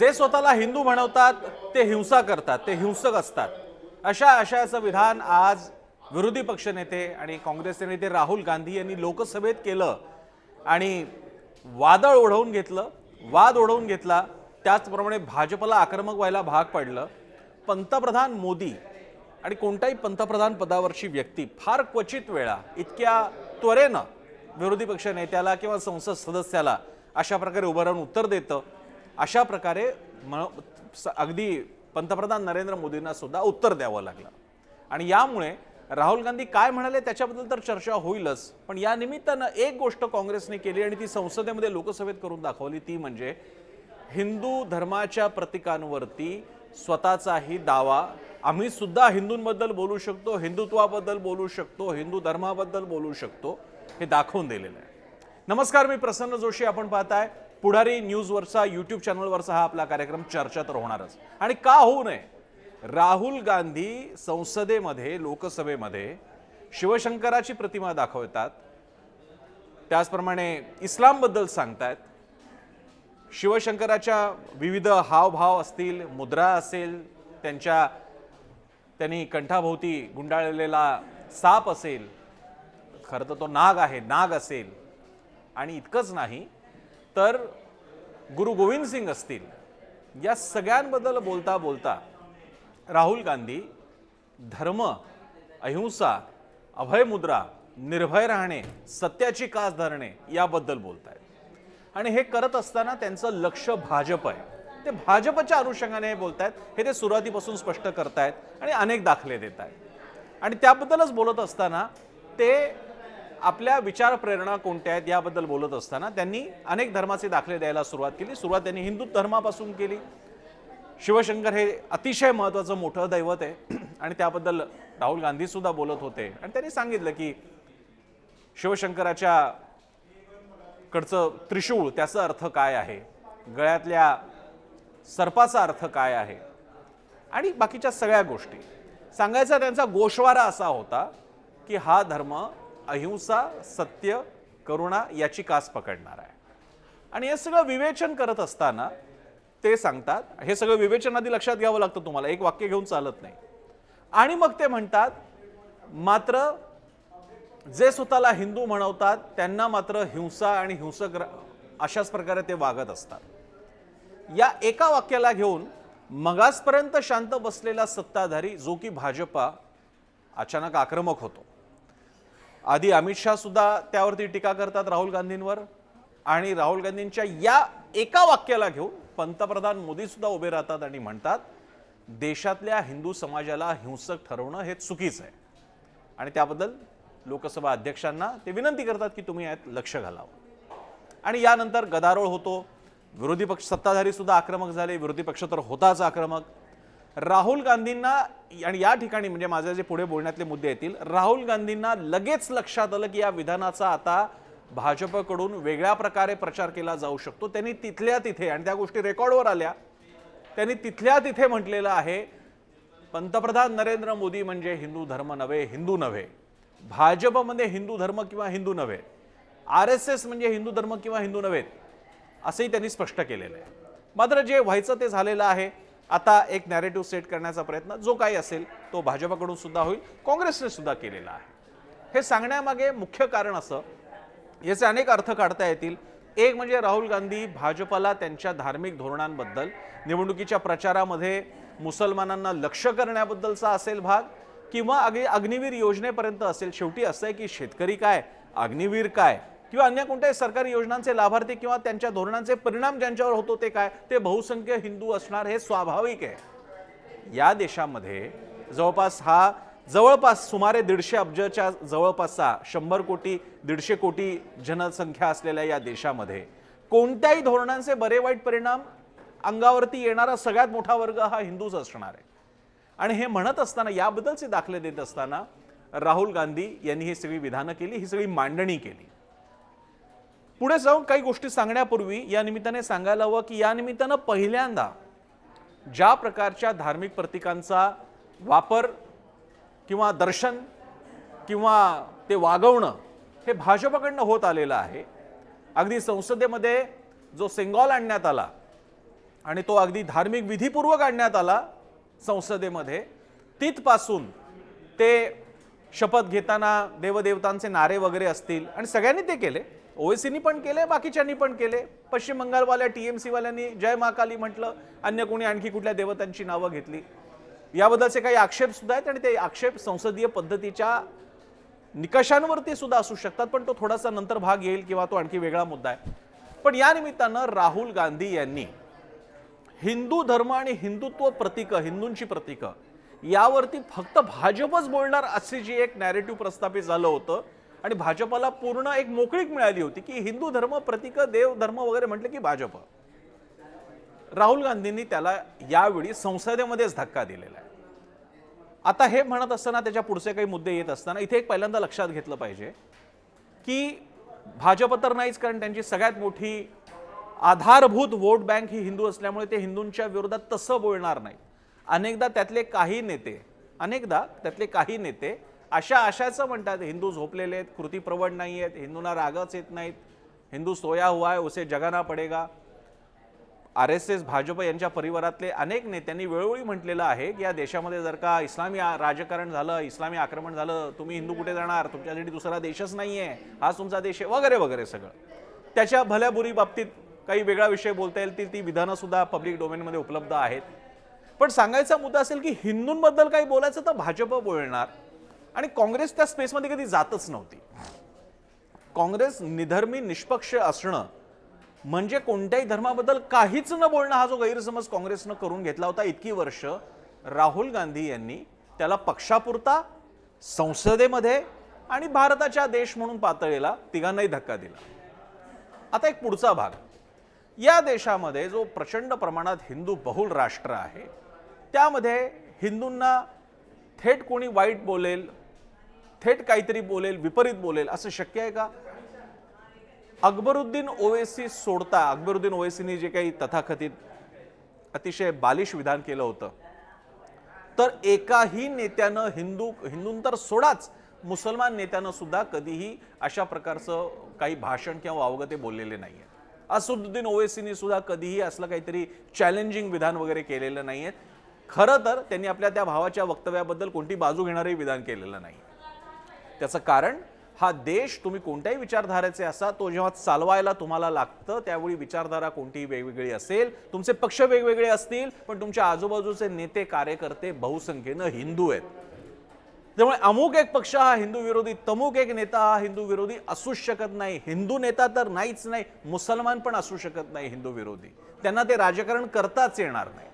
जे स्वतःला हिंदू म्हणवतात ते हिंसा करतात, ते हिंसक असतात, अशाचं विधान आज विरोधी पक्षनेते आणि काँग्रेसचे नेते राहुल गांधी यांनी लोकसभेत केलं आणि वादळ ओढवून घेतलं, वाद ओढवून घेतला. त्याचप्रमाणे भाजपला आक्रमक व्हायला भाग पडलं. पंतप्रधान मोदी आणि कोणताही पंतप्रधान पदावरची व्यक्ती फार क्वचित वेळा इतक्या त्वरेनं विरोधी पक्ष नेत्याला किंवा संसद सदस्याला अशा प्रकारे उभं राहून उत्तर देतं. अशा प्रकारे अगदी पंतप्रधान नरेंद्र मोदींना सुद्धा उत्तर द्यावं लागलं. आणि यामुळे राहुल गांधी काय म्हणाले त्याच्याबद्दल तर चर्चा होईलच, पण या निमित्तानं एक गोष्ट काँग्रेसने केली आणि ती संसदेमध्ये लोकसभेत करून दाखवली, ती म्हणजे हिंदू धर्माच्या प्रतीकांवरती स्वतःचाही दावा, आम्ही सुद्धा हिंदूंबद्दल बोलू शकतो, हिंदुत्वाबद्दल बोलू शकतो, हिंदू धर्माबद्दल बोलू शकतो, हे दाखवून दिलेलं आहे. नमस्कार, मी प्रसन्न जोशी. आपण पाहताय पुढारी न्यूजवरचा यूट्यूब चॅनलवरचा हा आपला कार्यक्रम. चर्चा तर होणारच, आणि का होऊ नये. राहुल गांधी संसदेमध्ये लोकसभेमध्ये शिवशंकराची प्रतिमा दाखवतात, त्याचप्रमाणे इस्लामबद्दल सांगतात. शिवशंकराच्या विविध हावभाव असतील, मुद्रा असेल, त्यांनी कंठाभोवती गुंडाळलेला साप असेल, खरं तर तो नाग आहे, नाग असेल. आणि इतकंच नाही तर गुरु गोविंद सिंग असतील, या सगळ्यांबद्दल बोलता बोलता राहुल गांधी धर्म, अहिंसा, अभयमुद्रा, निर्भय राहणे, सत्याची कास धरणे याबद्दल बोलतायत. आणि हे करत असताना त्यांचं लक्ष भाजप आहे. ते भाजपच्या अनुषंगाने बोलतायत, हे ते सुरुवातीपासून स्पष्ट करतायत आणि अनेक दाखले देत आहेत. आणि त्याबद्दलच बोलत असताना ते आपल्या विचार प्रेरणा कोणत्या आहेत याबद्दल बोलत असताना त्यांनी अनेक धर्माचे दाखले द्यायला सुरुवात केली. सुरुवात त्यांनी हिंदू धर्मापासून केली. शिवशंकर हे अतिशय महत्त्वाचं मोठं दैवत आहे आणि त्याबद्दल राहुल गांधी सुद्धा बोलत होते. आणि त्यांनी सांगितलं की शिवशंकराच्या कडचं त्रिशूळ, त्याचा अर्थ काय आहे, गळ्यातल्या सर्पाचा अर्थ काय आहे, आणि बाकीच्या सगळ्या गोष्टी सांगायचा त्यांचा गोषवारा असा होता की हा धर्म अहिंसा, सत्य, करुणा याची कास पकडणार आहे. आणि हे सगळं विवेचन करत असताना ते सांगतात, हे सगळं विवेचन आधी लक्षात घ्यावं लागतं तुम्हाला, एक वाक्य घेऊन चालत नाही. आणि मग ते म्हणतात, मात्र जे स्वतःला हिंदू म्हणवतात त्यांना मात्र हिंसा आणि हिंसक अशाच प्रकारे ते वागत असतात. या एका वाक्याला घेऊन मगासपर्यंत शांत बसलेला सत्ताधारी जो की भाजपा अचानक आक्रमक होतो. आधी अमित शाह सुद्धा त्यावरती टीका करतात राहुल गांधींवर, आणि राहुल गांधींच्या या एका वाक्याला घेऊन पंतप्रधान मोदी सुद्धा उभे राहतात आणि म्हणतात देशातल्या हिंदू समाजाला हिंसक ठरवणं हे चुकीचं आहे. आणि त्याबद्दल लोकसभा अध्यक्षांना ते विनंती करतात की तुम्ही यात लक्ष घालावं. आणि यानंतर गदारोळ होतो. विरोधी पक्ष, सत्ताधारी सुद्धा आक्रमक झाले, विरोधी पक्ष तर होताच आक्रमक. राहुल गांधींना, आणि या ठिकाणी म्हणजे माझे जे पुढे बोलण्यातले मुद्दे येतील, राहुल गांधींना लगेच लक्षात आलं की या विधानाचा आता भाजपकडून वेगळ्या प्रकारे प्रचार केला जाऊ शकतो. त्यांनी तिथल्या तिथे, आणि त्या गोष्टी रेकॉर्डवर आल्या, त्यांनी तिथल्या तिथे म्हटलेलं आहे, पंतप्रधान नरेंद्र मोदी म्हणजे हिंदू धर्म नव्हे, हिंदू नव्हे. भाजपमध्ये हिंदू धर्म किंवा हिंदू नव्हे, RSS म्हणजे हिंदू धर्म किंवा हिंदू नव्हे, असंही त्यांनी स्पष्ट केलेलं आहे. मात्र जे व्हायचं ते झालेलं आहे. आता एक नॅरेटिव्ह सेट करण्याचा प्रयत्न जो काही असेल तो भाजपकडून सुद्धा होईल, काँग्रेसने सुद्धा केलेला आहे. हे सांगण्यामागे मुख्य कारण असं, याचे अनेक अर्थ काढता येतील. एक म्हणजे राहुल गांधी भाजपला त्यांच्या धार्मिक धोरणांबद्दल, निवडणुकीच्या प्रचारामध्ये मुसलमानांना लक्ष करण्याबद्दलचा असेल भाग, किंवा अग्निवीर योजनेपर्यंत असेल. शेवटी असं आहे की शेतकरी काय, अग्निवीर काय, किंवा अन्य कोणत्याही सरकारी योजनांचे लाभार्थी किंवा त्यांच्या धोरणांचे परिणाम ज्यांच्यावर होतो ते काय, ते बहुसंख्य हिंदू असणार, हे स्वाभाविक आहे. या देशामध्ये जवळपास सुमारे 150 अब्जच्या जवळपासचा 100 कोटी 150 कोटी जनसंख्या असलेल्या या देशामध्ये कोणत्याही धोरणांचे बरे वाईट परिणाम अंगावरती येणारा सगळ्यात मोठा वर्ग हा हिंदूच असणार आहे. आणि हे म्हणत असताना, याबद्दलचे दाखले देत असताना राहुल गांधी यांनी ही सगळी विधानं केली, ही सगळी मांडणी केली. पुढे जाऊन काही गोष्टी सांगण्यापूर्वी या निमित्ताने सांगायला हवं की या निमित्तानं पहिल्यांदा ज्या प्रकारच्या धार्मिक प्रतीकांचा वापर किंवा दर्शन किंवा ते वागवणं हे भाजपकडनं होत आलेलं आहे. अगदी संसदेमध्ये जो सिंगॉल आणण्यात आला आणि तो अगदी धार्मिक विधीपूर्वक आणण्यात आला संसदेमध्ये. तिथपासून ते शपथ घेताना देवदेवतांचे नारे वगैरे असतील आणि सगळ्यांनी ते केले. ओवेसीनी पण केले, बाकीच्यांनी पण केले. पश्चिम बंगालवाल्या टीएमसी वाल्यांनी जय मा काली म्हटलं, अन्य कोणी आणखी कुठल्या देवतांची नावं घेतली. याबद्दलचे काही आक्षेप सुद्धा आहेत आणि ते आक्षेप संसदीय पद्धतीच्या निकषांवरती सुद्धा असू शकतात, पण तो थोडासा नंतर भाग येईल किंवा तो आणखी वेगळा मुद्दा आहे. पण या निमित्तानं राहुल गांधी यांनी हिंदू धर्म आणि हिंदुत्व प्रतीकं, हिंदूंची प्रतीकं यावरती फक्त भाजपच बोलणार अशी जी एक नॅरेटिव्ह प्रस्थापित झालं होतं आणि भाजपला पूर्ण एक मोकळीक मिळाली होती की हिंदू धर्म प्रतीकं, देव धर्म वगैरे म्हटलं की भाजप. राहुल गांधींनी त्याला यावेळी संसदेमध्येच धक्का दिलेला आहे. आता हे म्हणत असताना त्याच्या पुढचे काही मुद्दे येत असताना इथे एक पहिल्यांदा लक्षात घेतलं पाहिजे की भाजप तर नाहीच, कारण त्यांची सगळ्यात मोठी आधारभूत वोट बँक ही हिंदू असल्यामुळे ते हिंदूंच्या विरोधात तसं बोलणार नाही. अनेकदा त्यातले काही नेते अशाचं म्हणतात हिंदू झोपलेले आहेत, कृतीप्रवण नाही आहेत, हिंदूंना रागच येत नाहीत, हिंदू सोया हुआ है उसे जगाना पडेगा. RSS भाजप यांच्या परिवारातले अनेक नेत्यांनी वेळोवेळी म्हटलेलं आहे की या देशामध्ये जर का इस्लामी राजकारण झालं, इस्लामी आक्रमण झालं, तुम्ही हिंदू कुठे जाणार, तुमच्यासाठी दुसरा देशच नाहीये, हाच तुमचा देश आहे वगैरे वगैरे सगळं. त्याच्या भल्याबुरी बाबतीत काही वेगळा विषय बोलता येईल ती विधानं सुद्धा पब्लिक डोमेनमध्ये उपलब्ध आहेत. पण सांगायचा मुद्दा असेल की हिंदूंबद्दल काही बोलायचं तर भाजप बोलणार आणि काँग्रेस त्या स्पेसमध्ये कधी जातच नव्हती. काँग्रेस निधर्मी निष्पक्ष असणं म्हणजे कोणत्याही धर्माबद्दल काहीच न बोलणं हा जो गैरसमज काँग्रेसनं करून घेतला होता इतकी वर्ष, राहुल गांधी यांनी त्याला पक्षापुरता संसदेमध्ये आणि भारताच्या देश म्हणून पातळीला तिघांनाही धक्का दिला. आता एक पुढचा भाग, या देशामध्ये जो प्रचंड प्रमाणात हिंदू बहुल राष्ट्र आहे त्यामध्ये हिंदूंना थेट कोणी वाईट बोलेल, थेट काहीतरी बोलेल, विपरीत बोलेल असं शक्य आहे का? अकबरुद्दीन ओवैसी सोडता, अकबरुद्दीन ओवैसीने जे काही तथाकथित अतिशय बालिश विधान केलं होतं, तर एकाही नेत्यानं हिंदूंतर सोडाच मुसलमान नेत्यानं सुद्धा कधीही अशा प्रकारचं काही भाषण किंवा वावगं ते बोललेले नाहीये. असदुद्दीन ओवैसीने सुद्धा कधीही असलं काहीतरी चॅलेंजिंग विधान वगैरे केलेलं नाहीये. खरं तर त्यांनी आपल्या त्या भावाच्या वक्तव्याबद्दल कोणती बाजू घेणारही विधान केलेलं नाही. त्याचं कारण हा देश तुम्ही कोणत्याही विचारधारेचे असा, तो जेव्हा चालवायला तुम्हाला लागतं त्यावेळी विचारधारा कोणतीही वेगवेगळी असेल, तुमचे पक्ष वेगवेगळे असतील, पण तुमच्या आजूबाजूचे नेते कार्यकर्ते बहुसंख्येनं हिंदू आहेत. त्यामुळे अमुक एक पक्ष हा हिंदू विरोधी, तमुक एक नेता हा हिंदू विरोधी असूच शकत नाही. हिंदू नेता तर नाहीच नाही, मुसलमान पण असू शकत नाही हिंदू विरोधी. त्यांना ते राजकारण करताच येणार नाही.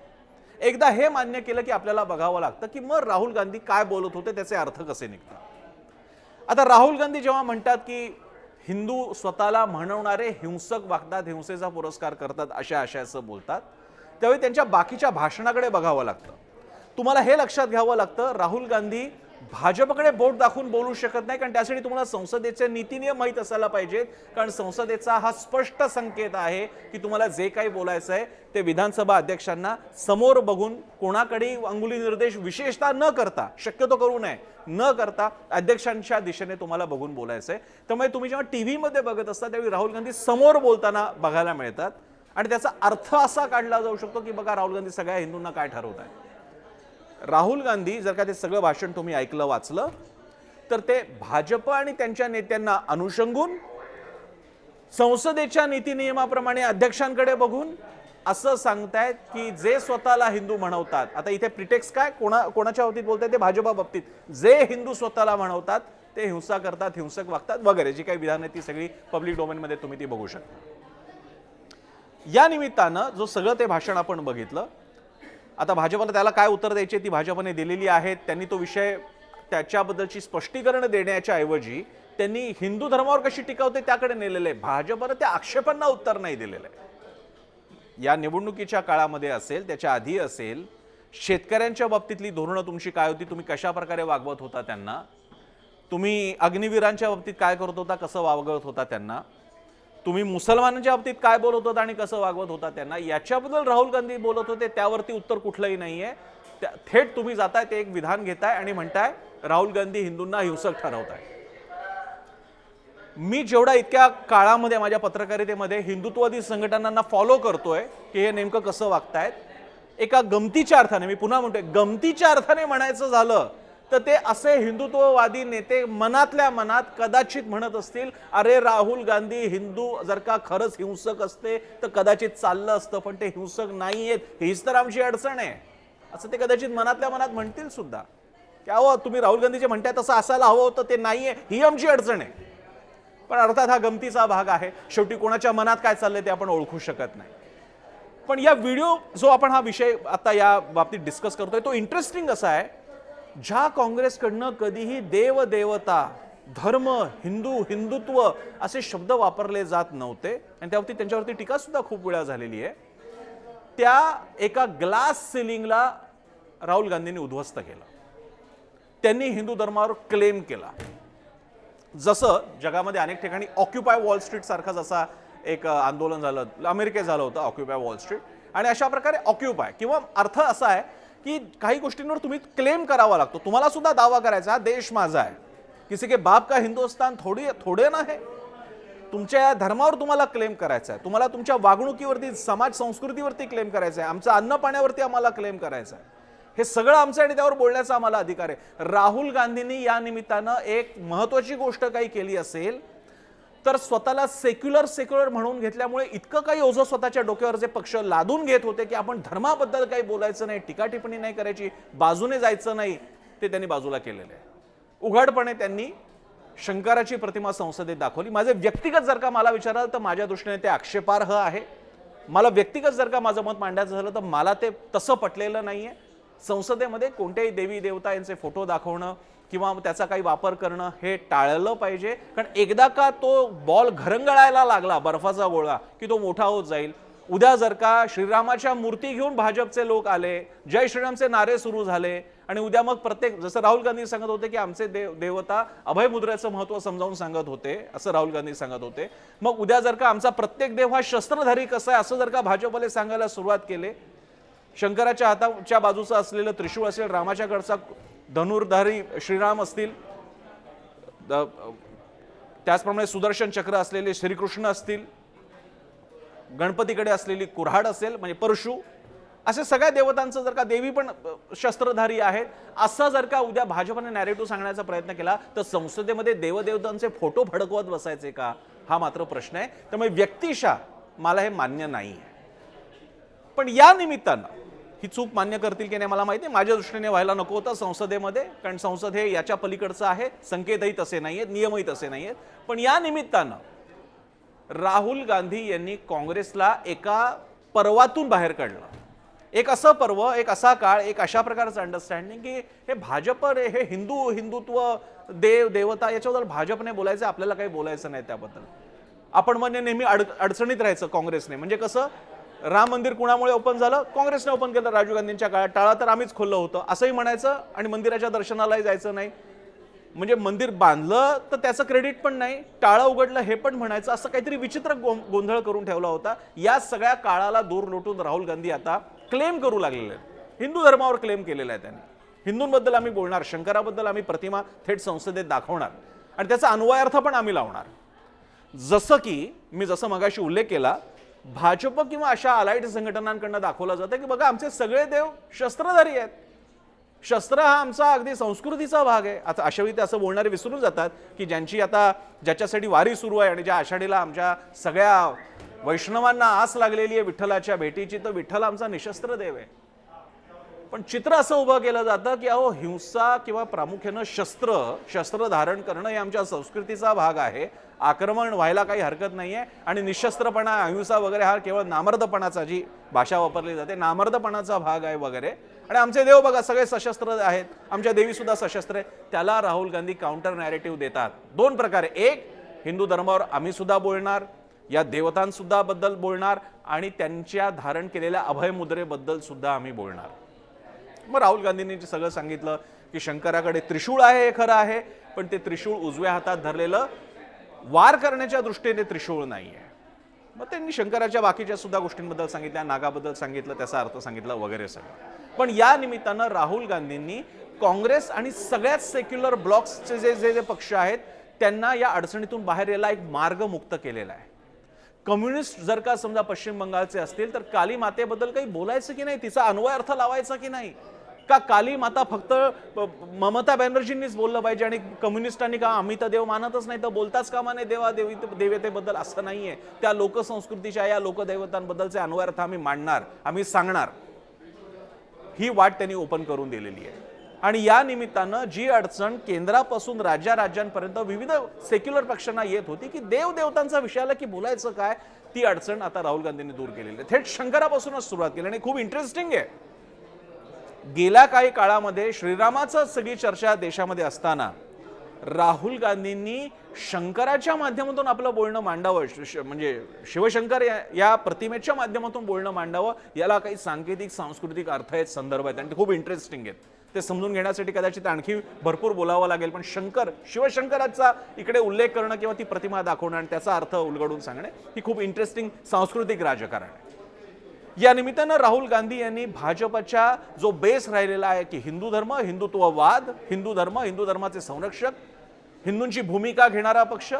एकदा हे मान्य केलं की आपल्याला बघावं लागतं की मग राहुल गांधी काय बोलत होते, त्याचे अर्थ कसे निघतात. आता राहुल गांधी जेव्हा म्हणतात की हिंदू स्वतःला म्हणवणारे हिंसक वागतात, हिंसेचा पुरस्कार करतात, अशा बोलतात, त्यावेळी त्यांच्या बाकीच्या भाषणाकडे बघावं लागतं. तुम्हाला हे लक्षात घ्यावं लागतं, राहुल गांधी भाजपकडे बोट दाखवून बोलू शकत नाही, कारण त्यासाठी तुम्हाला संसदेचे नीतिनियम माहीत असायला पाहिजेत. कारण संसदेचा हा स्पष्ट संकेत आहे की तुम्हाला जे काही बोलायचं आहे ते विधानसभा अध्यक्षांना समोर बघून, कोणाकडे अंगुली निर्देश विशेषतः न करता, शक्यतो करू नये, न करता अध्यक्षांच्या दिशेने तुम्हाला बघून बोलायचं आहे. त्यामुळे तुम्ही जेव्हा टीव्हीमध्ये बघत असता त्यावेळी राहुल गांधी समोर बोलताना बघायला मिळतात आणि त्याचा अर्थ असा काढला जाऊ शकतो की बघा राहुल गांधी सगळ्या हिंदूंना काय ठरवत आहे. राहुल गांधी जर का ते सगळं भाषण तुम्ही ऐकलं, वाचलं, तर ते भाजप आणि त्यांच्या नेत्यांना अनुषंगून संसदेच्या नीतिनियमाप्रमाणे अध्यक्षांकडे बघून असं सांगतायत की जे स्वतःला हिंदू म्हणवतात, आता इथे प्रिटेक्स काय, कोणाच्या बाबतीत बोलतायत ते भाजपा बाबतीत, जे हिंदू स्वतःला म्हणवतात ते हिंसा करतात, हिंसक वागतात वगैरे जी काही विधान आहे ती सगळी पब्लिक डोमेनमध्ये तुम्ही ती बघू शकता. या निमित्तानं जो सगळं ते भाषण आपण बघितलं, आता भाजपला त्याला काय उत्तर द्यायचे ती भाजपने दिलेली आहेत. त्यांनी तो विषय त्याच्याबद्दलची स्पष्टीकरण देण्याच्या ऐवजी त्यांनी हिंदू धर्मावर कशी टिकावते त्याकडे नेलेलं आहे. भाजपने त्या आक्षेपांना उत्तर नाही दिलेलं आहे. या निवडणुकीच्या काळामध्ये असेल, त्याच्या आधी असेल, शेतकऱ्यांच्या बाबतीतली धोरणं तुमची काय होती, तुम्ही कशा प्रकारे वागवत होता त्यांना, तुम्ही अग्निवीरांच्या बाबतीत काय करत होता, कसं वागवत होता त्यांना, तुम्ही मुसलमानांच्या बाबतीत काय बोलत होता आणि कसं वागवत होता त्यांना, याच्याबद्दल राहुल गांधी बोलत होते. त्यावरती उत्तर कुठलंही नाहीये. थेट तुम्ही जाताय, ते एक विधान घेताय आणि म्हणताय राहुल गांधी हिंदूंना हिंसक ठरवताय. मी जेवढा इतक्या काळामध्ये माझ्या पत्रकारितेमध्ये हिंदुत्ववादी संघटनांना फॉलो करतोय की हे नेमकं कसं वागतायत, एका गमतीच्या अर्थाने, मी पुन्हा म्हणतोय गमतीच्या अर्थाने म्हणायचं झालं तर ते असे हिंदुत्ववादी नेते मनातल्या मनात कदाचित म्हणत असतील, अरे राहुल गांधी हिंदू जर का खरंच हिंसक असते तर कदाचित चाललं असतं, पण ते हिंसक नाहीयेत, हीच तर आमची अडचण आहे, असं ते कदाचित मनातल्या मनात म्हणतील सुद्धा की अहो तुम्ही राहुल गांधीचे म्हणताय तसं असायला हवं होतं, ते नाहीये, ही आमची अडचण आहे. पण अर्थात हा गमतीचा भाग आहे, शेवटी कोणाच्या मनात काय चाललंय ते आपण ओळखू शकत नाही. पण या व्हिडिओ जो आपण हा विषय आता या बाबतीत डिस्कस करतोय तो इंटरेस्टिंग असा आहे, ज्या काँग्रेसकडनं कधीही देव देवता, धर्म, हिंदुत्व असे शब्द वापरले जात नव्हते आणि त्यावरती त्यांच्यावरती टीका सुद्धा खूप वेळा झालेली आहे, त्या एका ग्लास सिलिंगला राहुल गांधींनी उद्ध्वस्त केलं. त्यांनी हिंदू धर्मावर क्लेम केला. जसं जगामध्ये अनेक ठिकाणी ऑक्युपाय वॉल स्ट्रीट सारखा जसा एक आंदोलन झालं, अमेरिकेत झालं होतं ऑक्युपाय वॉल स्ट्रीट, आणि अशा प्रकारे ऑक्युपाय किंवा अर्थ असा आहे की काही गोष्टींवर तुम्ही क्लेम करावा लागतो, तुम्हाला सुद्धा दावा करायचा हा देश माझा आहे, किसी के बाप का हिंदुस्तान थोडे ना है, तुमच्या धर्मावर तुम्हाला क्लेम करायचा आहे, तुम्हाला तुमच्या वागणुकीवरती, समाज संस्कृतीवरती क्लेम करायचा आहे, आमचं अन्न पाण्यावरती आम्हाला क्लेम करायचा आहे, हे सगळं आमचं आणि त्यावर बोलण्याचा आम्हाला अधिकार आहे. राहुल गांधींनी या निमित्तानं एक महत्त्वाची गोष्ट काही केली असेल तर स्वतःला सेक्युलर म्हणून घेतल्यामुळे इतकं काही ओझं स्वतःच्या डोक्यावर जे पक्ष लादून घेत होते की आपण धर्माबद्दल काही बोलायचं नाही, टीका टिप्पणी नाही करायची, बाजूने जायचं नाही, ते त्यांनी बाजूला केलेलं आहे. उघडपणे त्यांनी शंकराची प्रतिमा संसदेत दाखवली. माझे व्यक्तिगत जर का मला विचाराल तर माझ्या दृष्टीने ते आक्षेपार्ह आहे. मला व्यक्तिगत जर का माझं मत मांडायचं झालं तर मला ते तसं पटलेलं नाहीये. संसदेमध्ये कोणत्याही देवी देवता यांचे फोटो दाखवणं किंवा त्याचा काही वापर करणं हे टाळलं पाहिजे, कारण एकदा का तो बॉल घरंगळायला लागला, बर्फाचा गोळा, की तो मोठा होत जाईल. उद्या जर का श्रीरामाच्या मूर्ती घेऊन भाजपचे लोक आले, जय श्रीरामचे नारे सुरू झाले आणि उद्या मग प्रत्येक, जसं राहुल गांधी सांगत होते की आमचे देवता अभय मुद्रेचं महत्त्व समजावून सांगत होते, असं राहुल गांधी सांगत होते, मग उद्या जर का आमचा प्रत्येक देव हा शस्त्रधारी कसा आहे असं जर का भाजपवाले सांगायला सुरुवात केले, शंकराच्या हाताच्या बाजूचं असलेलं त्रिशूळ असेल, रामाच्याकडचा धनुर्धारी श्रीराम असतील, त्याचप्रमाणे सुदर्शन चक्र असलेले श्रीकृष्ण असतील, गणपतीकडे असलेली कुऱ्हाड असेल म्हणजे परशु, असे सगळ्या देवतांचं जर का देवी पण शस्त्रधारी आहेत असं जर का उद्या भाजपने नॅरेटिव्ह सांगण्याचा प्रयत्न केला तर संसदेमध्ये देवदेवतांचे फोटो फडकवत बसायचे का, हा मात्र प्रश्न आहे. त्यामुळे व्यक्तिशः मला हे मान्य नाही आहे. पण या निमित्तानं ही चूक मान्य करतील की नाही मला माहिती नाही, माझ्या दृष्टीने व्हायला नको होतं संसदेमध्ये, कारण संसद हे याच्या पलीकडचं आहे, संकेतही तसे नाही आहेत, नियमही तसे नाही आहेत. पण या निमित्तानं राहुल गांधी यांनी काँग्रेसला एका पर्वातून बाहेर काढलं. एक असं पर्व, एक असा काळ, एक अशा प्रकारचं अंडरस्टँडिंग की हे भाजप, हे हिंदुत्व, देव देवता याच्याबद्दल भाजपने बोलायचं, आपल्याला काही बोलायचं नाही त्याबद्दल. आपण म्हणजे नेहमी अडचणीत राहायचं काँग्रेसने. म्हणजे कसं, राम मंदिर कुणामुळे ओपन झालं, काँग्रेसने ओपन केलं राजीव गांधींच्या काळात, टाळा तर आम्हीच खोललं होतं असंही म्हणायचं आणि मंदिराच्या दर्शनालाही जायचं नाही. म्हणजे मंदिर बांधलं तर त्याचं क्रेडिट पण नाही, टाळं उघडलं हे पण म्हणायचं, असं काहीतरी विचित्र गोंधळ करून ठेवला होता. या सगळ्या काळाला दूर लोटून राहुल गांधी आता क्लेम करू लागलेले आहेत, हिंदू धर्मावर क्लेम केलेला आहे त्यांनी. हिंदूंबद्दल आम्ही बोलणार, शंकराबद्दल आम्ही प्रतिमा थेट संसदेत दाखवणार आणि त्याचा अन्वयार्थ पण आम्ही लावणार. जसं की मी मगाशी उल्लेख केला, भाजप किंवा अशा अलाइड संघटनांकडून दाखवलं जातं की बघा आमचे सगळे देव शस्त्रधारी आहेत, शस्त्र हा आमचा अगदी संस्कृतीचा भाग आहे. आता अशा वेळी ते असं बोलणारे विसरून जातात की ज्याच्यासाठी वारी सुरू आहे आणि ज्या आषाढीला आमच्या सगळ्या वैष्णवांना आस लागलेली आहे विठ्ठलाच्या भेटीची, तर विठ्ठल आमचा निशस्त्र देव आहे. पण चित्र असं उभं केलं जातं की अहो हिंसा किंवा प्रामुख्यानं शस्त्र धारण करणं हे आमच्या संस्कृतीचा भाग आहे, आक्रमण व्हायला काही हरकत नाहीये आणि निशस्त्रपणा, अहिंसा वगैरे हा केवळ नामर्दपणाचा, जी भाषा वापरली जाते, नामर्दपणाचा भाग आहे वगैरे. आणि आमचे देव बघा सगळे सशस्त्र आहेत, आमच्या देवी सुद्धा सशस्त्र आहे. त्याला राहुल गांधी काउंटर नॅरेटिव्ह देतात दोन प्रकारे. एक, हिंदू धर्मावर आम्ही सुद्धा बोलणार, या देवतांसुद्धा बद्दल बोलणार आणि त्यांच्या धारण केलेल्या अभय मुद्रेबद्दल सुद्धा आम्ही बोलणार. मग राहुल गांधींनी सगळं सांगितलं की शंकराकडे त्रिशूळ आहे हे खरं आहे, पण ते त्रिशूळ उजव्या हातात धरलेलं वार करण्याच्या दृष्टीने त्रिशूळ नाहीये. मग त्यांनी शंकराच्या बाकीच्या सुद्धा गोष्टींबद्दल सांगितल्या, नागाबद्दल सांगितलं, त्याचा अर्थ सांगितला वगैरे सगळं. पण या निमित्तानं राहुल गांधींनी काँग्रेस आणि सगळ्याच सेक्युलर ब्लॉक्सचे जे पक्ष आहेत त्यांना या अडचणीतून बाहेर यायला एक मार्ग मुक्त केलेला आहे. कम्युनिस्ट जर का समजा पश्चिम बंगालचे असतील तर काली मातेबद्दल काही बोलायचं की नाही, तिचा अन्वय अर्थ लावायचा की नाही, का काली माता फक्त ममता बॅनर्जींनीच बोललं पाहिजे आणि कम्युनिस्टांनी का आम्ही तर देव मानतच नाही तर बोलताच कामा नाही देवा देवतेबद्दल, असं नाहीये. त्या लोकसंस्कृतीच्या या लोकदैवतांबद्दलचे अन्वय अर्थ आम्ही मांडणार, आम्ही सांगणार, ही वाट त्यांनी ओपन करून दिलेली आहे. आणि या निमित्तानं जी अडचण केंद्रापासून राज्यांपर्यंत विविध सेक्युलर पक्षांना येत होती की देवदेवतांचा विषय आला की बोलायचं काय, ती अडचण आता राहुल गांधींनी दूर केलेली आहे. थेट शंकरापासूनच सुरुवात केली. आणि खूप इंटरेस्टिंग आहे, गेल्या काही काळामध्ये श्रीरामाचं सगळी चर्चा देशामध्ये असताना राहुल गांधींनी शंकराच्या माध्यमातून आपलं बोलणं मांडावं, म्हणजे शिवशंकर या प्रतिमेच्या माध्यमातून बोलणं मांडावं, याला काही सांकेतिक सांस्कृतिक अर्थ आहेत, संदर्भ आहेत आणि ते खूप इंटरेस्टिंग आहेत. ते समजून घेण्यासाठी कदाचित आणखी भरपूर बोलावं लागेल, पण शिवशंकराचा इकडे उल्लेख करणं किंवा ती प्रतिमा दाखवणं आणि त्याचा अर्थ उलगडून सांगणे ही खूप इंटरेस्टिंग सांस्कृतिक राजकारण आहे. या निमित्तानं राहुल गांधी यांनी भाजपच्या जो बेस राहिलेला आहे की हिंदू धर्म, हिंदुत्ववाद, हिंदू धर्म, हिंदू धर्माचे संरक्षक, हिंदूंची भूमिका घेणारा पक्ष,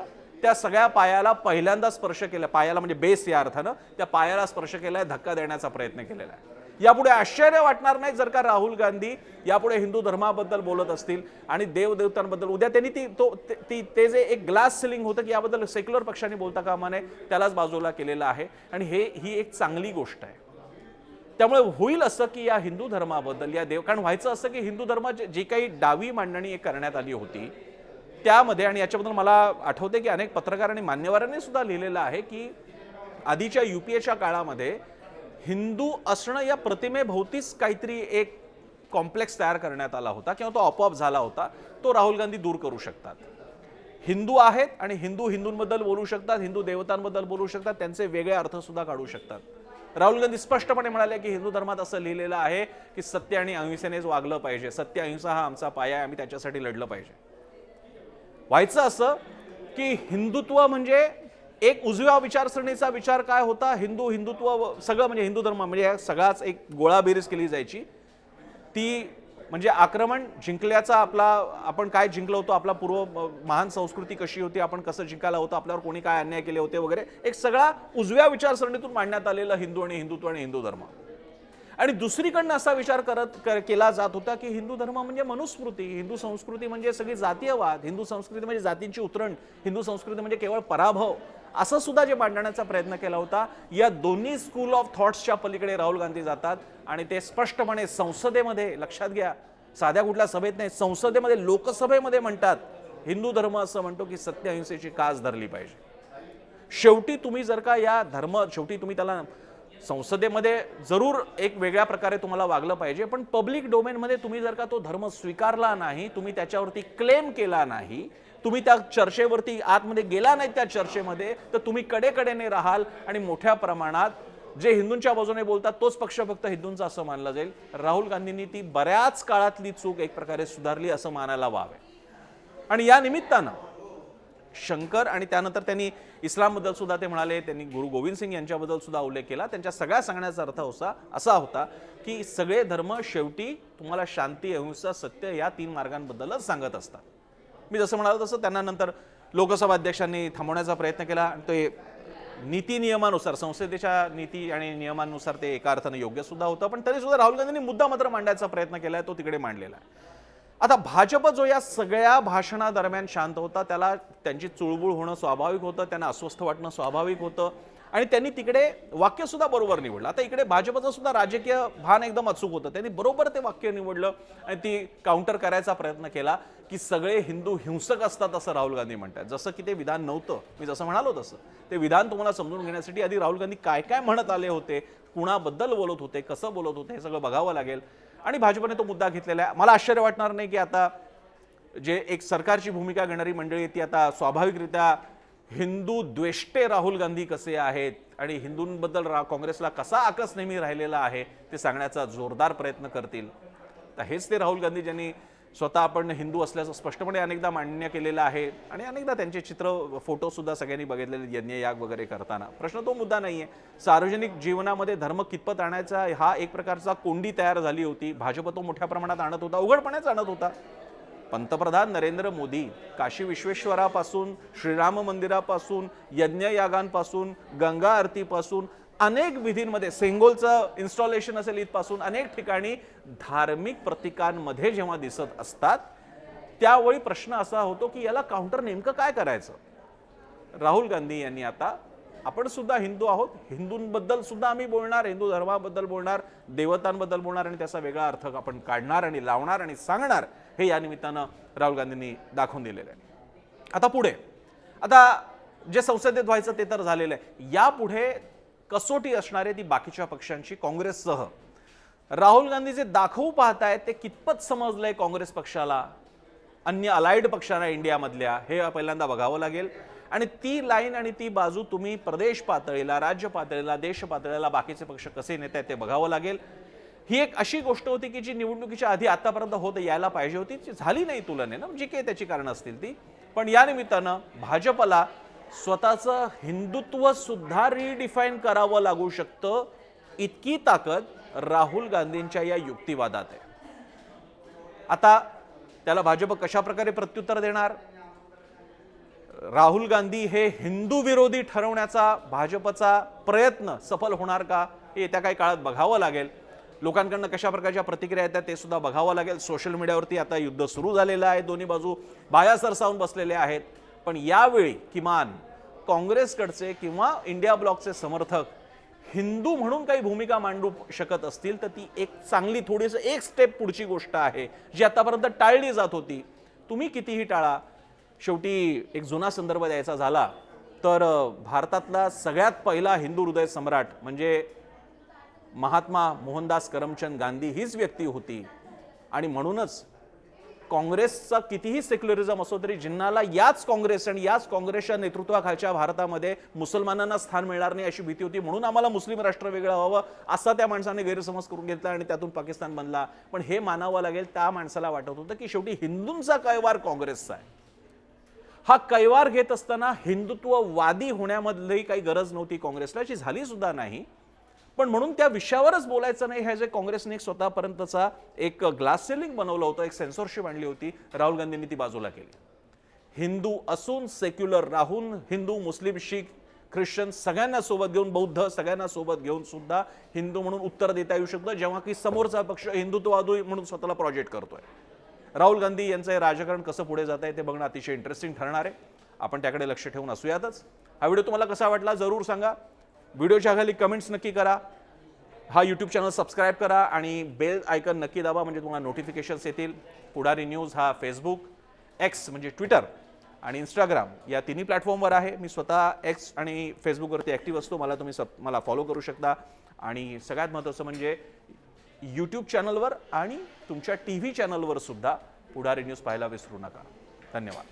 त्या सगळ्या पायाला पहिल्यांदा स्पर्श केला. पायाला म्हणजे बेस या अर्थानं त्या पायाला स्पर्श केलाय, धक्का देण्याचा प्रयत्न केलेला आहे. यापुढे आश्चर्य वाटणार नाही जर का राहुल गांधी यापुढे हिंदू धर्माबद्दल बोलत असतील आणि देवदेवतांबद्दल. उद्या त्यांनी ते जे एक ग्लास सिलिंग होतं की याबद्दल सेक्युलर पक्षांनी बोलता कामा नये, त्यालाच बाजूला केलेलं आहे. आणि ही एक चांगली गोष्ट आहे. त्यामुळे होईल असं की या हिंदू धर्माबद्दल या कारण व्हायचं असं की हिंदू धर्म जी काही डावी मांडणी करण्यात आली होती त्यामध्ये, आणि याच्याबद्दल मला आठवते की अनेक पत्रकार आणि मान्यवरांनी सुद्धा लिहिलेलं आहे की आधीच्या युपीएच्या काळामध्ये हिंदू असणं या प्रतिमेभोवतीच काहीतरी एक कॉम्प्लेक्स तयार करण्यात आला होता किंवा तो आपोआप झाला होता. तो राहुल गांधी दूर करू शकतात. हिंदू आहेत आणि हिंदूंबद्दल बोलू शकतात, हिंदू देवतांबद्दल बोलू शकतात, त्यांचे वेगळे अर्थ सुद्धा काढू शकतात. राहुल गांधी स्पष्टपणे म्हणाले की हिंदू धर्मात असं लिहिलेलं आहे की सत्य आणि अहिंसेनेच वागलं पाहिजे, सत्य अहिंसा हा आमचा पाया आहे, आम्ही त्याच्यासाठी लढलं पाहिजे. व्हायचं असं की हिंदुत्व म्हणजे एक उजव्या विचारसरणीचा विचार काय होता, हिंदुत्व सगळं म्हणजे हिंदू धर्म म्हणजे सगळाच एक गोळाबेरीज केली जायची. ती म्हणजे आक्रमण जिंकल्याचा आपण काय जिंकलो होतो, आपला पूर्व महान संस्कृती कशी होती, आपण कसं जिंकायला होतं, आपल्यावर कोणी काय अन्याय केले होते वगैरे, एक सगळा उजव्या विचारसरणीतून मांडण्यात आलेला हिंदू आणि हिंदुत्व आणि हिंदू धर्म. आणि दुसरीकडनं असा विचार केला जात होता की हिंदू धर्म म्हणजे मनुस्मृती, हिंदू संस्कृती म्हणजे सगळी जातीयवाद, हिंदू संस्कृती म्हणजे जातींची उतरण, हिंदू संस्कृती म्हणजे केवळ पराभव, असं सुद्धा जे मांडण्याचा प्रयत्न केला होता. या दोन्ही स्कूल ऑफ थॉट्सच्या पलीकडे राहुल गांधी जातात आणि ते स्पष्टपणे संसदेमध्ये, लक्षात घ्या, साध्या कुठल्या सभेत नाही, संसदेमध्ये, लोकसभेमध्ये म्हणतात, हिंदू धर्म असं म्हणतो की सत्य अहिंसेची कास धरली पाहिजे. शेवटी तुम्ही जर का शेवटी तुम्ही त्याला संसदेमध्ये जरूर एक वेगळ्या प्रकारे तुम्हाला वागलं पाहिजे, पण पब्लिक डोमेनमध्ये तुम्ही जर का तो धर्म स्वीकारला नाही, तुम्ही त्याच्यावरती क्लेम केला नाही, तुम्ही त्या चर्चेवरती आतमध्ये गेला नाही त्या चर्चेमध्ये, तर तुम्ही कडेकडेने राहाल आणि मोठ्या प्रमाणात जे हिंदूंच्या बाजूने बोलतात तोच पक्ष फक्त हिंदूंचा असं मानलं जाईल. राहुल गांधींनी ती बऱ्याच काळातली चूक एक प्रकारे सुधारली असं मानायला वावे. आणि या निमित्तानं शंकर आणि त्यानंतर त्यांनी इस्लामबद्दल सुद्धा ते म्हणाले, त्यांनी गुरु गोविंद सिंग यांच्याबद्दल सुद्धा उल्लेख केला. त्यांच्या सगळ्या सांगण्याचा अर्थ असा होता की सगळे धर्म शेवटी तुम्हाला शांती, अहिंसा, सत्य या 3 मार्गांबद्दलच सांगत असतात. मी जसं म्हणालो तसं त्यांना नंतर लोकसभा अध्यक्षांनी थांबवण्याचा प्रयत्न केला आणि ते नीती नियमानुसार, संसदेच्या नीती आणि नियमांनुसार ते एका अर्थाने योग्य सुद्धा होतं, पण तरी सुद्धा राहुल गांधींनी मुद्दा मात्र मांडायचा प्रयत्न केलाय, तो तिकडे मांडलेला आहे. आता भाजप जो या सगळ्या भाषणादरम्यान शांत होता, त्याला त्यांची चुळबुळ होणं स्वाभाविक होतं, त्यांना अस्वस्थ वाटणं स्वाभाविक होतं आणि त्यांनी तिकडे वाक्य सुद्धा बरोबर निवडलं. आता इकडे भाजपचं सुद्धा राजकीय भान एकदम अचूक होतं, त्यांनी बरोबर ते वाक्य निवडलं आणि ती काउंटर करायचा प्रयत्न केला की सगळे हिंदू हिंसक असतात असं राहुल गांधी म्हणतात. जसं की ते विधान नव्हतं. मी जसं म्हणालो तसं ते विधान तुम्हाला समजून घेण्यासाठी आधी राहुल गांधी काय काय म्हणत आले होते, कुणाबद्दल बोलत होते, कसं बोलत होते, हे सगळं बघावं लागेल. आणि भाजपने तो मुद्दा घेतलेला आहे. मला आश्चर्य वाटणार नाही की आता जे एक सरकारची भूमिका घेणारी मंडळी ती आता स्वाभाविकरित्या हिंदू द्वेष्टे राहुल गांधी कसे आहेत आणि हिंदूंबद्दल काँग्रेसला कसा आकस नेहमी राहिलेला आहे ते सांगण्याचा जोरदार प्रयत्न करतील. तर हेच ते राहुल गांधी ज्यांनी स्वतः आपण हिंदू असल्याचं स्पष्टपणे अनेकदा मान्य केलेलं आहे आणि अनेकदा त्यांचे फोटो सुद्धा सगळ्यांनी बघितलेले यज्ञयाग वगैरे करताना. प्रश्न तो मुद्दा नाहीये. सार्वजनिक जीवनामध्ये धर्म कितपत आणायचा हा एक प्रकारचा कोंडी तयार झाली होती. भाजप तो मोठ्या प्रमाणात आणत होता, उघडपणेच आणत होता. पंतप्रधान नरेंद्र मोदी काशी विश्वेश्वरापासून, श्रीराम मंदिरापासून, यज्ञयागांपासून, गंगा आरतीपासून अनेक विधींमध्ये, सेंगोलचं इन्स्टॉलेशन असेल इथपासून अनेक ठिकाणी धार्मिक प्रतीकांमध्ये जेव्हा दिसत असतात त्यावेळी प्रश्न असा होतो की याला काउंटर नेमकं काय करायचं. राहुल गांधी यांनी आता आपण सुद्धा हिंदू आहोत, हिंदूंबद्दल सुद्धा आम्ही बोलणार, हिंदू धर्माबद्दल बोलणार, देवतांबद्दल बोलणार आणि त्याचा वेगळा अर्थ आपण काढणार आणि लावणार आणि सांगणार, हे या निमित्तानं राहुल गांधींनी दाखवून दिलेलं आहे. आता पुढे, आता जे संसदेत व्हायचं ते तर झालेलं आहे, यापुढे कसोटी असणार आहे ती बाकीच्या पक्षांची. काँग्रेससह राहुल गांधी जे दाखवू पाहतायत ते कितपत समजलंय काँग्रेस पक्षाला, अन्य अलाइड पक्षांना इंडियामधल्या, हे पहिल्यांदा बघावं लागेल. आणि ती लाईन आणि ती बाजू तुम्ही प्रदेश पातळीला, राज्य पातळीला, देश पातळीला बाकीचे पक्ष कसे नेत आहेत ते बघावं लागेल. ही एक अशी गोष्ट होती की जी निवडणुकीच्या आधी आतापर्यंत होत यायला पाहिजे होती, जी झाली नाही तुलनेनं, जी काही त्याची कारणं असतील ती. पण या निमित्तानं भाजपला स्वतःचं हिंदुत्व सुद्धा रिडिफाईन करावं लागू शकतं, इतकी ताकद राहुल गांधींच्या या युक्तिवादात आहे. आता त्याला भाजप कशा प्रकारे प्रत्युत्तर देणार, राहुल गांधी हे हिंदू विरोधी ठरवण्याचा भाजपचा प्रयत्न सफल होणार का, हे येत्या काही काळात बघावं लागेल. लोकांकडनं कशा प्रकारच्या प्रतिक्रिया येतात ते सुद्धा बघावं लागेल. सोशल मीडियावरती आता युद्ध सुरू झालेलं आहे, दोन्ही बाजू बाया सरसावून बसलेले आहेत. पण यावेळी किमान काँग्रेसकडचे किंवा इंडिया ब्लॉकचे समर्थक हिंदू म्हणून काही भूमिका मांडू शकत असतील तर ती एक चांगली, थोडीसं एक स्टेप पुढची गोष्ट आहे जी आतापर्यंत टाळली जात होती. तुम्ही कितीही टाळा, शेवटी एक जुना संदर्भ द्यायचा झाला तर भारतातला सगळ्यात पहिला हिंदू हृदय सम्राट म्हणजे महात्मा मोहनदास करमचंद गांधी हीच व्यक्ती होती. आणि म्हणूनच काँग्रेसचा कितीही सेक्युलरिझम असो तरी जिन्नाला याच काँग्रेस आणि याच काँग्रेसच्या नेतृत्वाखालच्या भारतामध्ये मुसलमानांना स्थान मिळणार नाही अशी भीती होती, म्हणून आम्हाला मुस्लिम राष्ट्र वेगळं व्हावं असा त्या माणसाने गैरसमज करून घेतला आणि त्यातून पाकिस्तान बनला. पण हे मानावं लागेल, त्या माणसाला वाटत होतं की शेवटी हिंदूंचा कैवार काँग्रेसचा आहे. हा कैवार घेत असताना हिंदुत्ववादी होण्यामधली काही गरज नव्हती काँग्रेसला, जी झाली सुद्धा नाही. पण म्हणून त्या विषयावरच बोलायचं नाही, हे जे काँग्रेसने स्वतःपर्यंतचा एक ग्लास सेलिंग बनवलं होतं, एक सेन्सॉरशिप आणली होती, राहुल गांधींनी ती बाजूला केली. हिंदू असून सेक्युलर राहून, हिंदू, मुस्लिम, शीख, ख्रिश्चन सगळ्यांना सोबत घेऊन, बौद्ध सगळ्यांना सोबत घेऊन सुद्धा हिंदू म्हणून उत्तर देता येऊ शकतं, जेव्हा की समोरचा पक्ष हिंदुत्ववादी म्हणून स्वतःला प्रोजेक्ट करतोय. राहुल गांधी यांचं हे राजकारण कसं पुढे जात आहे ते बघणं अतिशय इंटरेस्टिंग ठरणार आहे. आपण त्याकडे लक्ष ठेवून असूयातच. हा व्हिडिओ तुम्हाला कसा वाटला जरूर सांगा. व्हिडिओच्या खाली कमेंट्स नक्की करा. हा यूट्यूब चॅनल सबस्क्राईब करा आणि बेल आयकन नक्की दाबा, म्हणजे तुम्हाला नोटिफिकेशन्स येतील. पुढारी न्यूज हा फेसबुक, एक्स म्हणजे ट्विटर आणि इंस्टाग्राम या तिन्ही प्लॅटफॉर्मवर आहे. मी स्वतः एक्स आणि फेसबुकवरती ॲक्टिव्ह असतो, मला फॉलो करू शकता. आणि सगळ्यात महत्त्वाचं म्हणजे यूट्यूब चॅनलवर आणि तुमच्या TV चॅनलवर सुद्धा पुढारी न्यूज पाहायला विसरू नका. धन्यवाद.